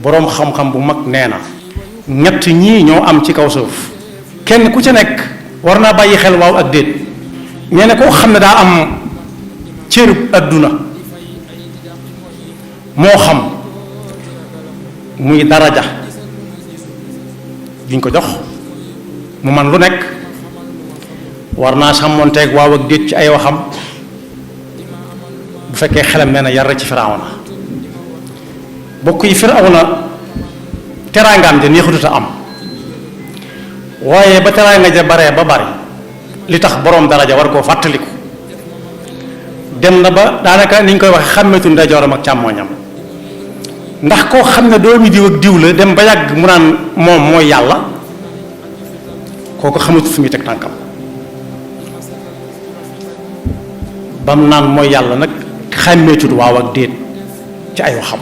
boroom xam-xam bu mag nee na ñett ñii ñoo am ci kaw suuf kenn ku ca nekk war naa bàyyi xel waaw ak déet. nee na koo xam ne daa am cërub adduna moo xam muy daraja juñ ko jox mu man lu nekk war naa sàmmonteeg waaw ak déet ci ay waxam bu fekkee xelam nee na yar ci Firawna bokk yi Firawna teraangaam ja neexutut a am waaye ba teraanga ja baree ba bari li tax boroom daraja war koo fàttaliku dem na ba daanaka ni ñu koy waxe xàmmeetu ndeyjooram ak càmmooñam ndax koo xam ne doomi diw ak diw la dem ba yàgg mu naan moom mooy yàlla kooku xamatu fu muy teg tànkam bam naan mooy yàlla nag xàmmeetut waaw ak déet ci ay waxam